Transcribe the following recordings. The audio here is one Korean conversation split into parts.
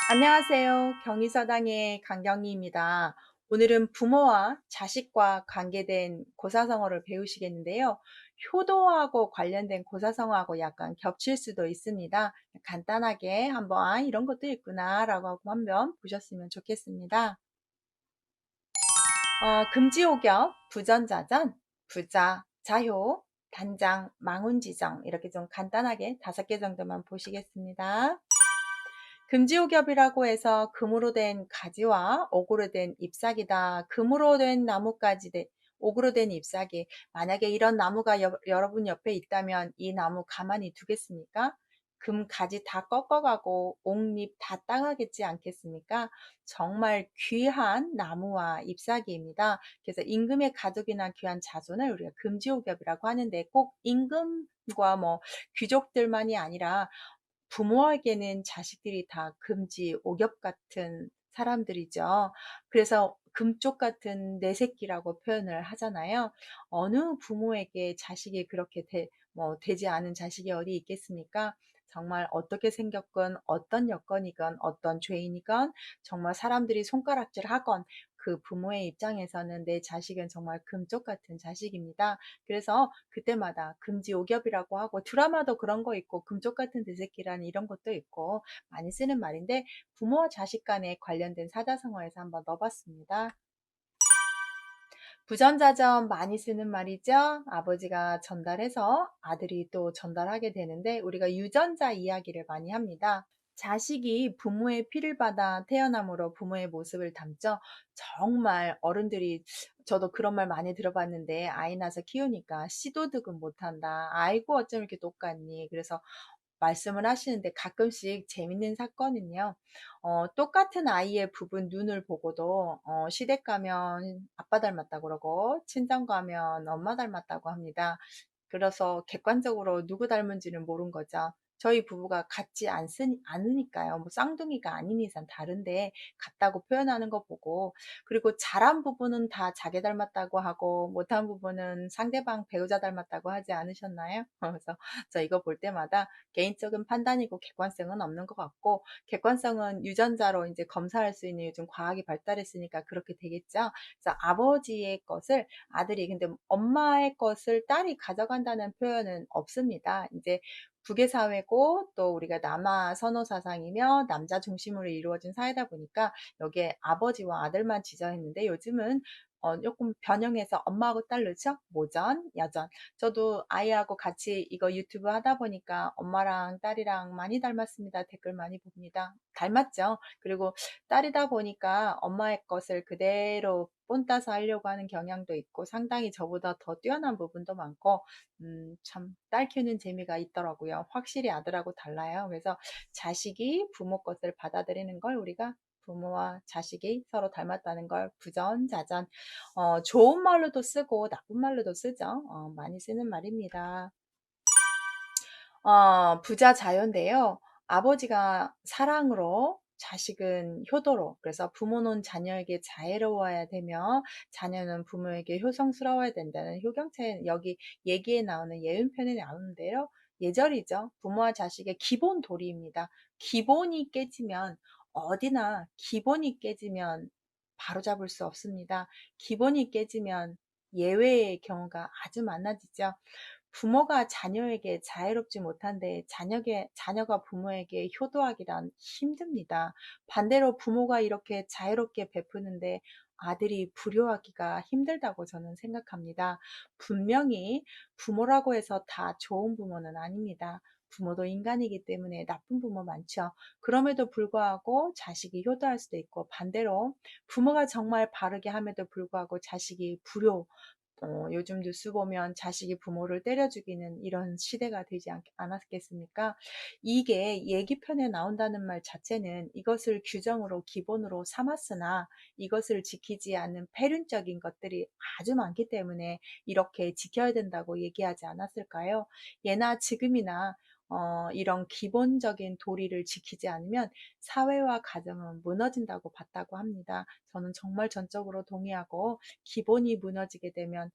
안녕하세요. 경의사당의 강경희입니다. 오늘은 부모와 자식과 관계된 고사성어를 배우시겠는데요. 효도하고 관련된 고사성어하고 약간 겹칠 수도 있습니다. 간단하게 한번 이런 것도 있구나라고 하고 한번 보셨으면 좋겠습니다. 금지옥엽, 부전자전, 부자, 자효, 단장, 망운지정 이렇게 좀 간단하게 5개 정도만 보시겠습니다. 금지옥엽이라고 해서 금으로 된 가지와 옥으로 된 잎사귀다. 금으로 된 나무까지 옥으로 된 잎사귀. 만약에 이런 나무가 여러분 옆에 있다면 이 나무 가만히 두겠습니까? 금 가지 다 꺾어가고 옥잎 다 따가겠지 않겠습니까? 정말 귀한 나무와 잎사귀입니다. 그래서 임금의 가족이나 귀한 자손을 우리가 금지옥엽이라고 하는데 꼭 임금과 뭐 귀족들만이 아니라 부모에게는 자식들이 다 금지, 옥엽 같은 사람들이죠. 그래서 금쪽 같은 내 새끼라고 표현을 하잖아요. 어느 부모에게 자식이 그렇게 되지 않은 자식이 어디 있겠습니까? 정말 어떻게 생겼건, 어떤 여건이건, 어떤 죄인이건, 정말 사람들이 손가락질 하건, 그 부모의 입장에서는 내 자식은 정말 금쪽 같은 자식입니다. 그래서 그때마다 금지옥엽이라고 하고 드라마도 그런 거 있고 금쪽 같은 대새끼라는 이런 것도 있고 많이 쓰는 말인데 부모와 자식 간에 관련된 사자성어에서 한번 넣어봤습니다. 부전자전 많이 쓰는 말이죠. 아버지가 전달해서 아들이 또 전달하게 되는데 우리가 유전자 이야기를 많이 합니다. 자식이 부모의 피를 받아 태어남으로 부모의 모습을 담죠. 정말 어른들이 저도 그런 말 많이 들어봤는데 아이 낳아서 키우니까 씨도득은 못한다. 아이고 어쩜 이렇게 똑같니. 그래서 말씀을 하시는데 가끔씩 재밌는 사건은요. 똑같은 아이의 부분 눈을 보고도 시댁 가면 아빠 닮았다고 그러고 친정 가면 엄마 닮았다고 합니다. 그래서 객관적으로 누구 닮은지는 모른 거죠. 저희 부부가 같지 않으니까요. 뭐 쌍둥이가 아닌 이상 다른데 같다고 표현하는 거 보고 그리고 잘한 부분은 다 자기 닮았다고 하고 못한 부분은 상대방 배우자 닮았다고 하지 않으셨나요? 그래서 저 이거 볼 때마다 개인적인 판단이고 객관성은 없는 것 같고 객관성은 유전자로 이제 검사할 수 있는 요즘 과학이 발달했으니까 그렇게 되겠죠. 그래서 아버지의 것을 아들이 근데 엄마의 것을 딸이 가져간다는 표현은 없습니다. 이제 북의 사회고 또 우리가 남아 선호 사상이며 남자 중심으로 이루어진 사회다 보니까 여기에 아버지와 아들만 지정했는데 요즘은 조금 변형해서 엄마하고 딸 넣죠? 모전, 여전. 저도 아이하고 같이 이거 유튜브 하다 보니까 엄마랑 딸이랑 많이 닮았습니다. 댓글 많이 봅니다. 닮았죠? 그리고 딸이다 보니까 엄마의 것을 그대로 본따서 하려고 하는 경향도 있고 상당히 저보다 더 뛰어난 부분도 많고 참 딸 키우는 재미가 있더라고요. 확실히 아들하고 달라요. 그래서 자식이 부모 것을 받아들이는 걸 우리가 부모와 자식이 서로 닮았다는 걸 부전자전 좋은 말로도 쓰고 나쁜 말로도 쓰죠. 많이 쓰는 말입니다. 부자 자녀인데요. 아버지가 사랑으로, 자식은 효도로. 그래서 부모는 자녀에게 자애로워야 되며, 자녀는 부모에게 효성스러워야 된다는 효경체, 여기 얘기에 나오는 예은편에 나오는데요. 예절이죠. 부모와 자식의 기본 도리입니다. 기본이 깨지면, 어디나 기본이 깨지면 바로잡을 수 없습니다. 기본이 깨지면 예외의 경우가 아주 많아지죠. 부모가 자녀에게 자애롭지 못한데 자녀가 부모에게 효도하기란 힘듭니다. 반대로 부모가 이렇게 자애롭게 베푸는데 아들이 불효하기가 힘들다고 저는 생각합니다. 분명히 부모라고 해서 다 좋은 부모는 아닙니다. 부모도 인간이기 때문에 나쁜 부모 많죠. 그럼에도 불구하고 자식이 효도할 수도 있고 반대로 부모가 정말 바르게 함에도 불구하고 자식이 불효, 요즘 뉴스 보면 자식이 부모를 때려 죽이는 이런 시대가 되지 않았겠습니까? 이게 얘기편에 나온다는 말 자체는 이것을 규정으로 기본으로 삼았으나 이것을 지키지 않는 폐륜적인 것들이 아주 많기 때문에 이렇게 지켜야 된다고 얘기하지 않았을까요? 예나 지금이나 이런 기본적인 도리를 지키지 않으면 사회와 가정은 무너진다고 봤다고 합니다. 저는 정말 전적으로 동의하고 기본이 무너지게 되면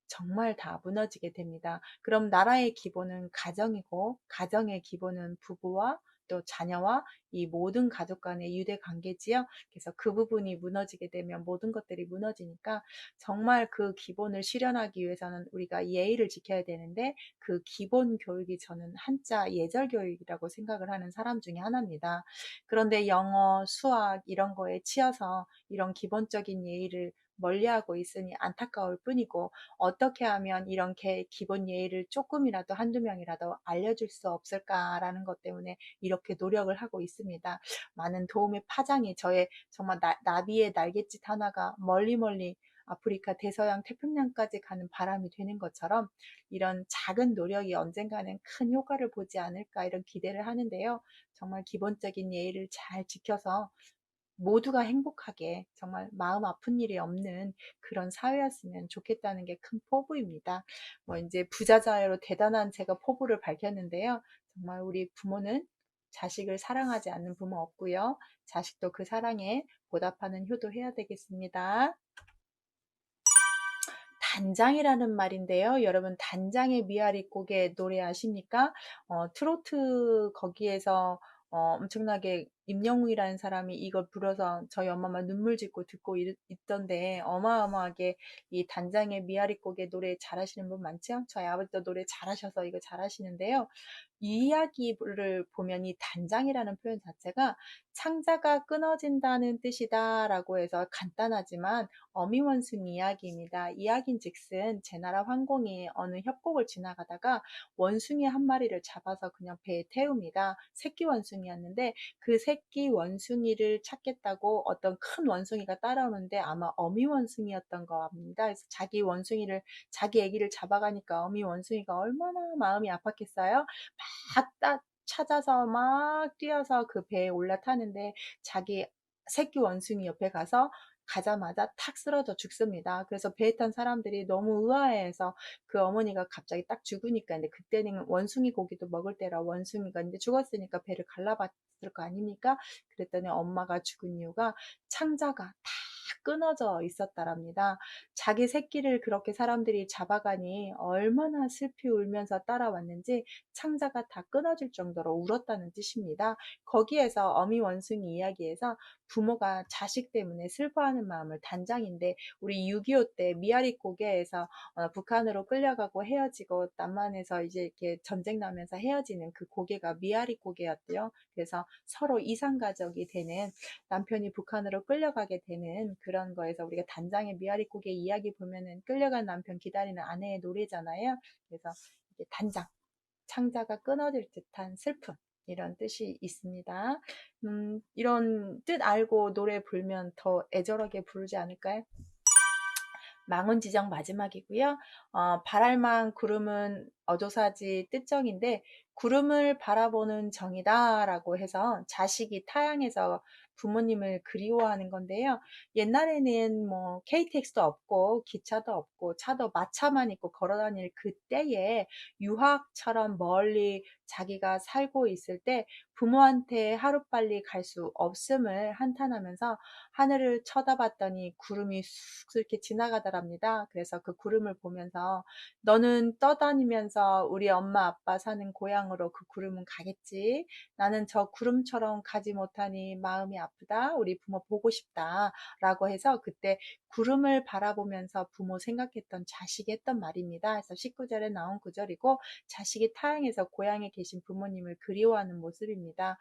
정말 다 무너지게 됩니다. 그럼 나라의 기본은 가정이고 가정의 기본은 부부와 또 자녀와 이 모든 가족 간의 유대 관계지요. 그래서 그 부분이 무너지게 되면 모든 것들이 무너지니까 정말 그 기본을 실현하기 위해서는 우리가 예의를 지켜야 되는데 그 기본 교육이 저는 한자 예절 교육이라고 생각을 하는 사람 중에 하나입니다. 그런데 영어, 수학 이런 거에 치여서 이런 기본적인 예의를 멀리하고 있으니 안타까울 뿐이고 어떻게 하면 이런 기본 예의를 조금이라도 한두 명이라도 알려줄 수 없을까라는 것 때문에 이렇게 노력을 하고 있습니다. 많은 도움의 파장이 저의 정말 나비의 날갯짓 하나가 멀리 멀리 아프리카 대서양 태평양까지 가는 바람이 되는 것처럼 이런 작은 노력이 언젠가는 큰 효과를 보지 않을까 이런 기대를 하는데요. 정말 기본적인 예의를 잘 지켜서 모두가 행복하게 정말 마음 아픈 일이 없는 그런 사회였으면 좋겠다는 게 큰 포부입니다. 뭐 이제 부자자녀로 대단한 제가 포부를 밝혔는데요. 정말 우리 부모는 자식을 사랑하지 않는 부모 없고요. 자식도 그 사랑에 보답하는 효도해야 되겠습니다. 단장이라는 말인데요. 여러분 단장의 미아리 곡의 노래 아십니까? 트로트 거기에서 엄청나게 임영웅이라는 사람이 이걸 불어서 저희 엄마만 눈물 짓고 듣고 있던데 어마어마하게 이 단장의 미아리 곡의 노래 잘하시는 분 많죠? 저희 아버지도 노래 잘하셔서 이거 잘하시는데요. 이 이야기를 보면 이 단장이라는 표현 자체가 창자가 끊어진다는 뜻이다라고 해서 간단하지만 어미원숭이 이야기입니다. 이야기인즉슨 제나라 황공이 어느 협곡을 지나가다가 원숭이 한 마리를 잡아서 그냥 배에 태웁니다. 새끼 원숭이였는데 그 새끼 원숭이를 찾겠다고 어떤 큰 원숭이가 따라오는데 아마 어미 원숭이였던 겁니다. 그래서 자기 아기를 잡아가니까 어미 원숭이가 얼마나 마음이 아팠겠어요. 막 찾아서 막 뛰어서 그 배에 올라타는데 자기 새끼 원숭이 옆에 가자마자 탁 쓰러져 죽습니다. 그래서 배에 탄 사람들이 너무 의아해해서 그 어머니가 갑자기 딱 죽으니까 근데 그때는 원숭이 고기도 먹을 때라 원숭이가 이제 죽었으니까 배를 갈라봤을 거 아닙니까? 그랬더니 엄마가 죽은 이유가 창자가 다 끊어져 있었다랍니다. 자기 새끼를 그렇게 사람들이 잡아가니 얼마나 슬피 울면서 따라왔는지 창자가 다 끊어질 정도로 울었다는 뜻입니다. 거기에서 어미 원숭이 이야기에서 부모가 자식 때문에 슬퍼하는 마음을 단장인데 우리 6.25 때 미아리 고개에서 북한으로 끌려가고 헤어지고 남한에서 이제 이렇게 전쟁 나면서 헤어지는 그 고개가 미아리 고개였대요. 그래서 서로 이상가족이 되는 남편이 북한으로 끌려가게 되는 그런 거에서 우리가 단장의 미아리 고개 이야기 보면은 끌려간 남편 기다리는 아내의 노래잖아요. 그래서 이게 단장 창자가 끊어질 듯한 슬픔 이런 뜻이 있습니다. 이런 뜻 알고 노래 불면 더 애절하게 부르지 않을까요? 망운지정 마지막이고요. 바랄만 구름은 어조사지 뜻정인데 구름을 바라보는 정이다라고 해서 자식이 타향해서 부모님을 그리워하는 건데요. 옛날에는 뭐 KTX도 없고 기차도 없고 차도 마차만 있고 걸어 다닐 그때에 유학처럼 멀리 자기가 살고 있을 때 부모한테 하루빨리 갈 수 없음을 한탄하면서 하늘을 쳐다봤더니 구름이 쑥 이렇게 지나가더랍니다. 그래서 그 구름을 보면서 너는 떠다니면서 우리 엄마 아빠 사는 고향으로 그 구름은 가겠지. 나는 저 구름처럼 가지 못하니 마음이 아프다. 우리 부모 보고 싶다. 라고 해서 그때 구름을 바라보면서 부모 생각했던 자식이 했던 말입니다. 그래서 19절에 나온 구절이고 자식이 타향해서 고향에 계신 부모님을 그리워하는 모습입니다.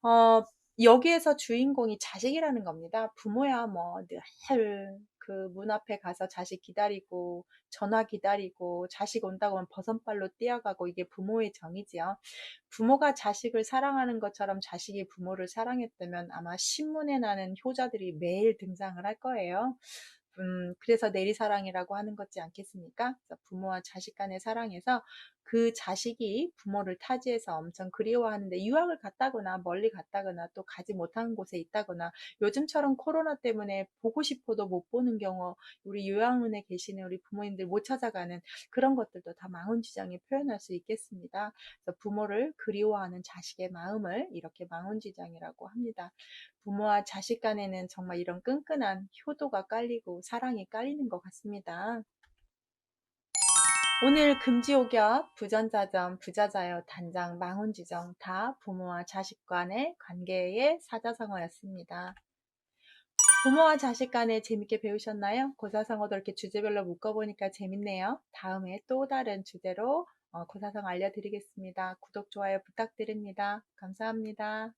어, 여기에서 주인공이 자식이라는 겁니다. 부모야 뭐 늘 그 문 앞에 가서 자식 기다리고 전화 기다리고 자식 온다고 하면 버선발로 뛰어가고 이게 부모의 정이지요. 부모가 자식을 사랑하는 것처럼 자식이 부모를 사랑했다면 아마 신문에 나는 효자들이 매일 등장을 할 거예요. 그래서 내리사랑이라고 하는 거지 않겠습니까? 그래서 부모와 자식 간의 사랑에서 그 자식이 부모를 타지에서 엄청 그리워하는데 유학을 갔다거나 멀리 갔다거나 또 가지 못한 곳에 있다거나 요즘처럼 코로나 때문에 보고 싶어도 못 보는 경우 우리 요양원에 계시는 우리 부모님들 못 찾아가는 그런 것들도 다 망혼지정에 표현할 수 있겠습니다. 그래서 부모를 그리워하는 자식의 마음을 이렇게 망혼지정이라고 합니다. 부모와 자식 간에는 정말 이런 끈끈한 효도가 깔리고 사랑이 깔리는 것 같습니다. 오늘 금지옥엽, 부전자전, 부자자요, 단장, 망혼지정 다 부모와 자식 간의 관계의 사자성어였습니다. 부모와 자식 간에 재밌게 배우셨나요? 고사성어도 이렇게 주제별로 묶어보니까 재밌네요. 다음에 또 다른 주제로 고사성어 알려드리겠습니다. 구독, 좋아요 부탁드립니다. 감사합니다.